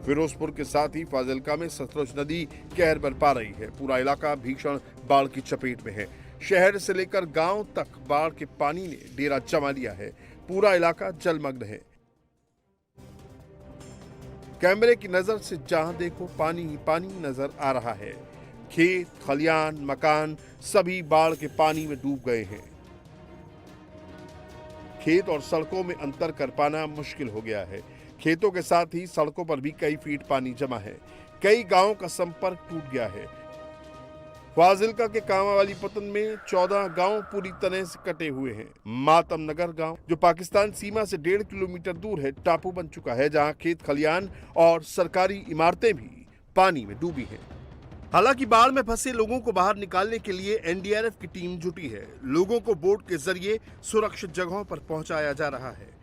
फिरोजपुर के साथ ही फाजिल्का में सतलुज नदी कहर बरपा रही है। पूरा इलाका भीषण बाढ़ की चपेट में है। शहर से लेकर गांव तक बाढ़ के पानी ने डेरा जमा लिया है। पूरा इलाका जलमग्न है। कैमरे की नजर से जहां देखो पानी ही पानी नजर आ रहा है। खेत, खलियान, मकान सभी बाढ़ के पानी में डूब गए हैं। खेत और सड़कों में अंतर कर पाना मुश्किल हो गया है। खेतों के साथ ही सड़कों पर भी कई फीट पानी जमा है। कई गांवों का संपर्क टूट गया है। फाजिल्का के कामावाली पतन में 14 गांव पूरी तरह से कटे हुए हैं। मातम नगर गांव, जो पाकिस्तान सीमा से 1.5 किलोमीटर दूर है, टापू बन चुका है, जहां खेत खलियान और सरकारी इमारतें भी पानी में डूबी हैं। हालांकि बाढ़ में फंसे लोगों को बाहर निकालने के लिए एनडीआरएफ की टीम जुटी है। लोगों को बोट के जरिए सुरक्षित जगहों पर पहुंचाया जा रहा है।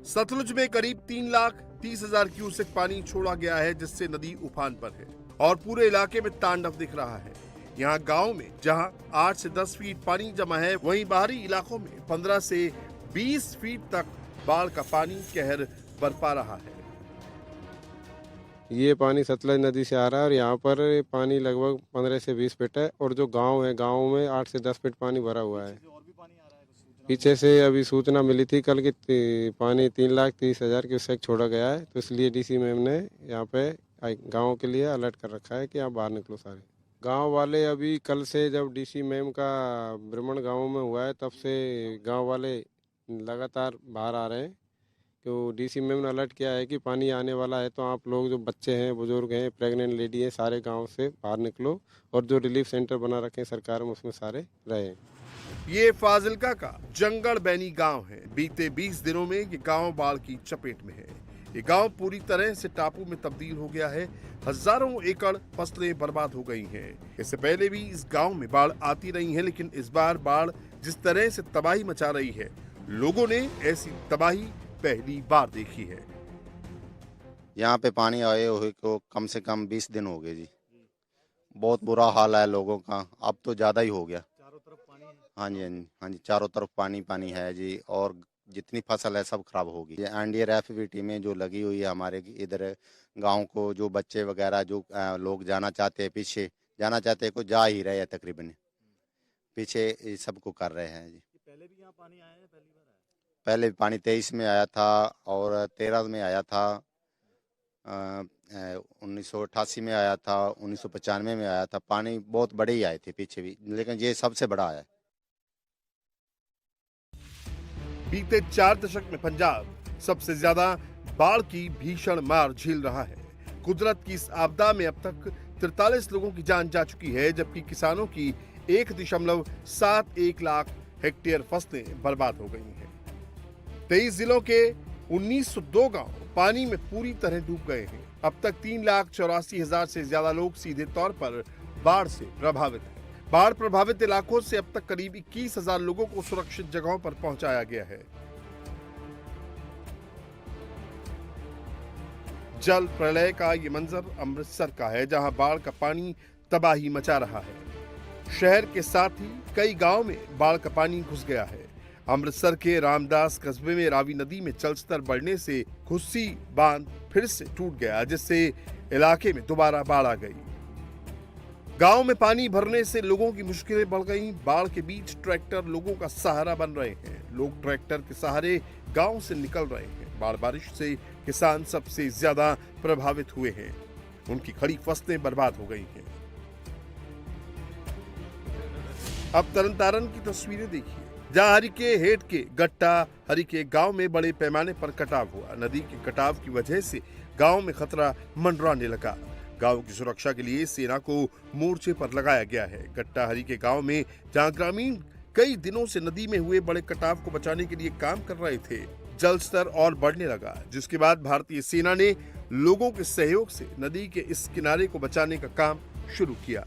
सतलुज में करीब 3,30,000 क्यूसेक पानी छोड़ा गया है, जिससे नदी उफान पर है और पूरे इलाके में तांडव दिख रहा है। यहाँ गांव में जहां 8 से 10 फीट पानी जमा है, वहीं बाहरी इलाकों में 15 से 20 फीट तक बाढ़ का पानी कहर बरपा रहा है। ये पानी सतलज नदी से आ रहा है और यहाँ पर पानी लगभग 15 से 20 फीट है और जो गांव है, गांव में 8 से 10 फीट पानी भरा हुआ है। पीछे से अभी सूचना मिली थी कल की पानी 3,30,000 क्यूसेक छोड़ा गया है, तो इसलिए डीसी मैम ने यहाँ पे गाँव के लिए अलर्ट कर रखा है कि आप बाहर निकलो सारे। गांव वाले अभी कल से जब डीसी मैम का भ्रमण गाँव में हुआ है, तब से गाँव वाले लगातार बाहर आ रहे हैं। तो डीसी मैम ने अलर्ट किया है कि पानी आने वाला है, तो आप लोग जो बच्चे हैं, बुजुर्ग हैं, प्रेग्नेंट लेडी हैं, सारे गांव से बाहर निकलो और जो रिलीफ सेंटर बना रखे हैं सरकार में, उसमें सारे रहे। ये फाजिल्का का जंगल बैनी गांव है। बीते 20 दिनों में ये गांव बाढ़ की चपेट में है। ये गांव पूरी तरह से टापू में तब्दील हो गया है। हजारों एकड़ फसलें बर्बाद हो गई हैं। इससे पहले भी इस गांव में बाढ़ आती रही है, लेकिन इस बार बाढ़ जिस तरह से तबाही मचा रही है, लोगों ने ऐसी तबाही पहली बार देखी है। यहाँ पे पानी आए हुए को कम से कम 20 दिन हो गए जी। बहुत बुरा हाल है लोगों का। अब तो ज्यादा ही हो गया। चारों तरफ पानी है। हाँ जी, हाँ जी, चारों तरफ पानी पानी है जी। और जितनी फसल है सब खराब होगी। एनडीआरएफ की टीमें जो लगी हुई है हमारे इधर गांव को, जो बच्चे वगैरह जो लोग जाना चाहते हैं, पीछे जाना चाहते हैं, को जा ही रहे हैं, तकरीबन पीछे सबको कर रहे हैं जी। पहले भी यहाँ पानी आया है? पहली बार आया? पहले पानी 23 में आया था और 13 में आया था, 1988 में आया था, 1995 में आया था। पानी बहुत बड़े ही आए थे पीछे भी, लेकिन ये सबसे बड़ा आया है। बीते 4 दशक में पंजाब सबसे ज्यादा बाढ़ की भीषण मार झेल रहा है। कुदरत की इस आपदा में अब तक 43 लोगों की जान जा चुकी है, जबकि किसानों की 1.71 लाख हेक्टेयर फसलें बर्बाद हो गई हैं। 23 जिलों के 1902 गांव पानी में पूरी तरह डूब गए हैं। अब तक 3,84,000 से ज्यादा लोग सीधे तौर पर बाढ़ से प्रभावित हैं। बाढ़ प्रभावित इलाकों से अब तक करीब 21,000 लोगों को सुरक्षित जगहों पर पहुंचाया गया है। जल प्रलय का ये मंजर अमृतसर का है, जहां बाढ़ का पानी तबाही मचा रहा है। शहर के साथ ही कई गांव में बाढ़ का पानी घुस गया है। अमृतसर के रामदास कस्बे में रावी नदी में जलस्तर बढ़ने से खुस्सी बांध फिर से टूट गया, जिससे इलाके में दोबारा बाढ़ आ गई। गांव में पानी भरने से लोगों की मुश्किलें बढ़ गईं। बाढ़ के बीच ट्रैक्टर लोगों का सहारा बन रहे हैं। लोग ट्रैक्टर के सहारे गांव से निकल रहे हैं। बाढ़ बारिश से किसान सबसे ज्यादा प्रभावित हुए हैं। उनकी खड़ी फसलें बर्बाद हो गई हैं। अब तरनतारन की तस्वीरें देखिए, जहां हरिके हेड के गट्टा हरिके गांव में बड़े पैमाने पर कटाव हुआ। नदी के कटाव की वजह से गांव में खतरा मंडराने लगा। गांव की सुरक्षा के लिए सेना को मोर्चे पर लगाया गया है। गट्टा हरिके गांव में जहां ग्रामीण कई दिनों से नदी में हुए बड़े कटाव को बचाने के लिए काम कर रहे थे, जल स्तर और बढ़ने लगा, जिसके बाद भारतीय सेना ने लोगों के सहयोग से नदी के इस किनारे को बचाने का काम शुरू किया।